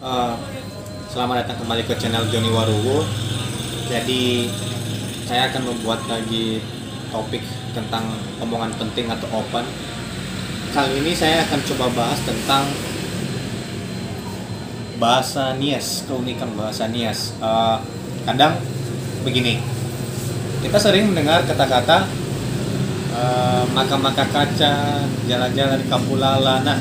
Eh, Selamat datang kembali ke channel Joni Waruwo. Jadi saya akan membuat lagi topik tentang omongan penting atau open. Kali ini saya akan coba bahas tentang bahasa Nias, keunikan bahasa Nias. Kadang begini, kita sering mendengar kata-kata maka-maka kaca, jalan-jalan kapulala. Nah,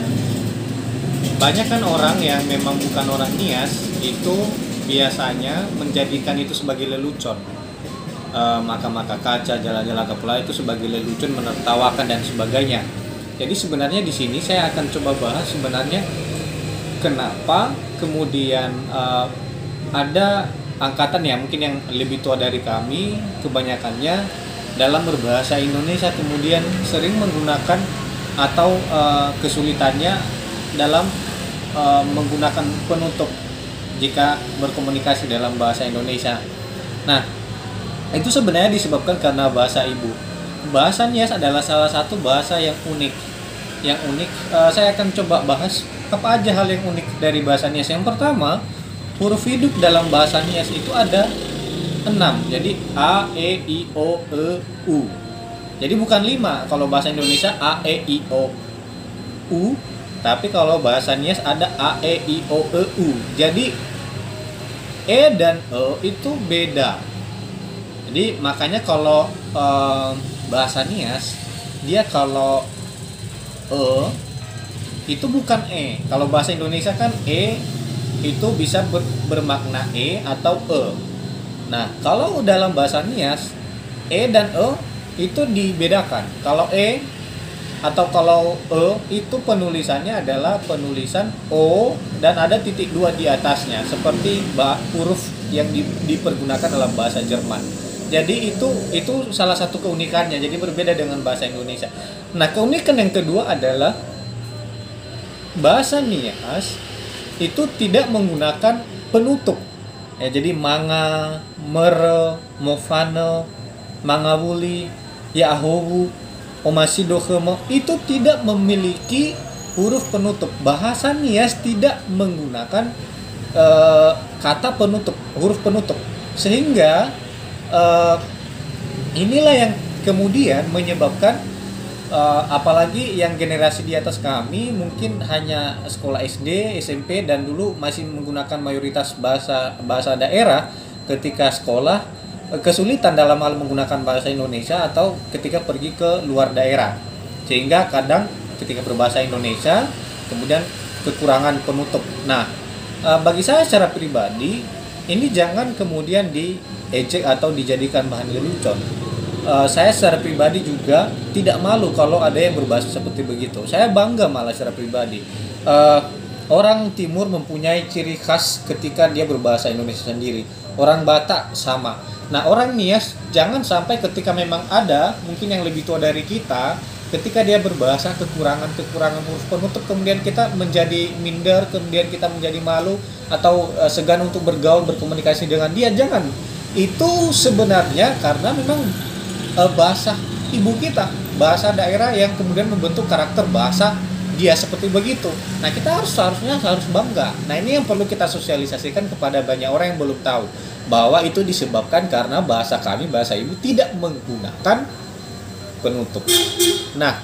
banyak kan orang yang memang bukan orang Nias itu biasanya menjadikan itu sebagai lelucon. Maka-maka kaca, jalan-jalan kapulala itu sebagai lelucon, menertawakan dan sebagainya. Jadi sebenarnya di sini saya akan coba bahas sebenarnya kenapa kemudian ada angkatan ya mungkin yang lebih tua dari kami, kebanyakannya dalam berbahasa Indonesia kemudian sering menggunakan atau kesulitannya dalam menggunakan penutup jika berkomunikasi dalam bahasa Indonesia. Nah, itu sebenarnya disebabkan karena bahasa ibu. Bahasa Nias adalah salah satu bahasa yang unik. Saya akan coba bahas apa aja hal yang unik dari bahasa Nias. Yang pertama, huruf hidup dalam bahasa Nias itu ada 6. Jadi A, E, I, O, E, U. Jadi bukan 5 kalau bahasa Indonesia A, E, I, O, U. Tapi kalau bahasa Nias ada A, E, I, O, E, U. Jadi E dan E itu beda. Jadi makanya kalau bahasa Nias dia kalau E itu bukan E. Kalau bahasa Indonesia kan E itu bisa bermakna E atau E. Nah, kalau dalam bahasa Nias E dan E itu dibedakan. Kalau E atau kalau E itu penulisannya adalah penulisan O dan ada titik 2 di atasnya seperti huruf yang dipergunakan dalam bahasa Jerman. Jadi itu salah satu keunikannya. Jadi berbeda dengan bahasa Indonesia. Nah, keunikan yang kedua adalah bahasa Nias itu tidak menggunakan penutup. Ya, jadi manga, mere, mofane, mangawuli, yahowu, omasidohemo itu tidak memiliki huruf penutup. Bahasa Nias tidak menggunakan kata penutup, huruf penutup. Sehingga inilah yang kemudian menyebabkan apalagi yang generasi di atas kami mungkin hanya sekolah SD, SMP dan dulu masih menggunakan mayoritas bahasa daerah ketika sekolah, kesulitan dalam hal menggunakan bahasa Indonesia atau ketika pergi ke luar daerah. Sehingga kadang ketika berbahasa Indonesia kemudian kekurangan penutup. Nah, bagi saya secara pribadi ini jangan kemudian diejek atau dijadikan bahan lelucon. Saya secara pribadi juga tidak malu kalau ada yang berbahasa seperti begitu. Saya bangga malah secara pribadi. Orang Timur mempunyai ciri khas ketika dia berbahasa Indonesia sendiri. Orang Batak sama. Nah, orang Nias jangan sampai ketika memang ada mungkin yang lebih tua dari kita, ketika dia berbahasa kekurangan huruf penutup kemudian kita menjadi minder, kemudian kita menjadi malu atau segan untuk bergaul berkomunikasi dengan dia. Jangan. Itu sebenarnya karena memang bahasa ibu kita, bahasa daerah yang kemudian membentuk karakter bahasa dia seperti begitu. Nah, kita harusnya harus bangga. Nah, ini yang perlu kita sosialisasikan kepada banyak orang yang belum tahu bahwa itu disebabkan karena bahasa kami, bahasa ibu tidak menggunakan penutup. Nah,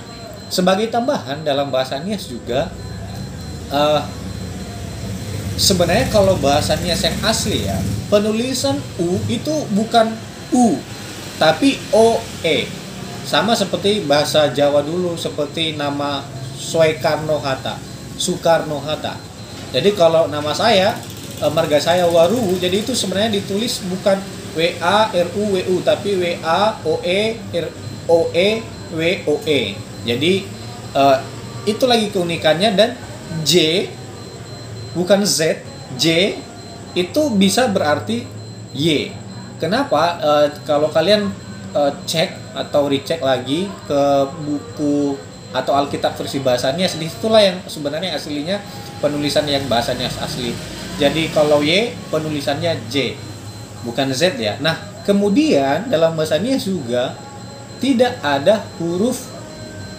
sebagai tambahan dalam bahasa Nias juga sebenarnya kalau bahasa Nias yang asli ya, penulisan U itu bukan U tapi OE. Sama seperti bahasa Jawa dulu seperti nama Soekarno-Hatta, Soekarno-Hatta. Jadi kalau nama saya marga saya Waruwo, jadi itu sebenarnya ditulis bukan WARUWU tapi WAOE. Jadi itu lagi keunikannya. Dan J bukan Z, J itu bisa berarti Y. Kenapa? Kalau kalian cek atau recheck lagi ke buku atau Alkitab versi bahasa Nias, disitulah yang sebenarnya aslinya penulisan yang bahasa Nias asli. Jadi kalau Y penulisannya J, bukan Z ya. Nah, kemudian dalam bahasa Nias juga tidak ada huruf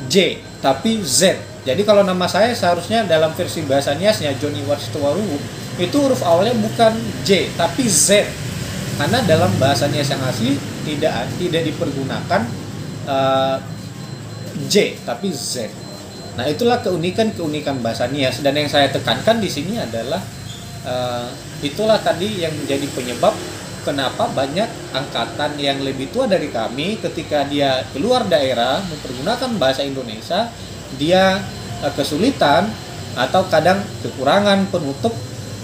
J, tapi Z. Jadi kalau nama saya seharusnya dalam versi bahasa Niasnya Joni Warstowaru itu huruf awalnya bukan J tapi Z. Karena dalam bahasa Nias yang asli tidak dipergunakan J tapi Z. Nah, itulah keunikan bahasa Nias, dan yang saya tekankan di sini adalah itulah tadi yang menjadi penyebab kenapa banyak angkatan yang lebih tua dari kami ketika dia keluar daerah mempergunakan bahasa Indonesia, dia kesulitan atau kadang kekurangan penutup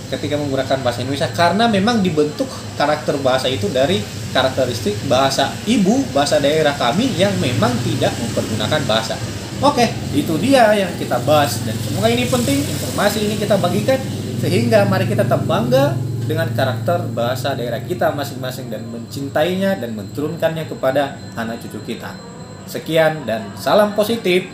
ketika menggunakan bahasa Indonesia, karena memang dibentuk karakter bahasa itu dari karakteristik bahasa ibu, bahasa daerah kami yang memang tidak mempergunakan bahasa. Oke, itu dia yang kita bahas, dan semoga ini penting, informasi ini kita bagikan sehingga mari kita tetap bangga dengan karakter bahasa daerah kita masing-masing dan mencintainya dan menurunkannya kepada anak cucu kita. Sekian dan salam positif.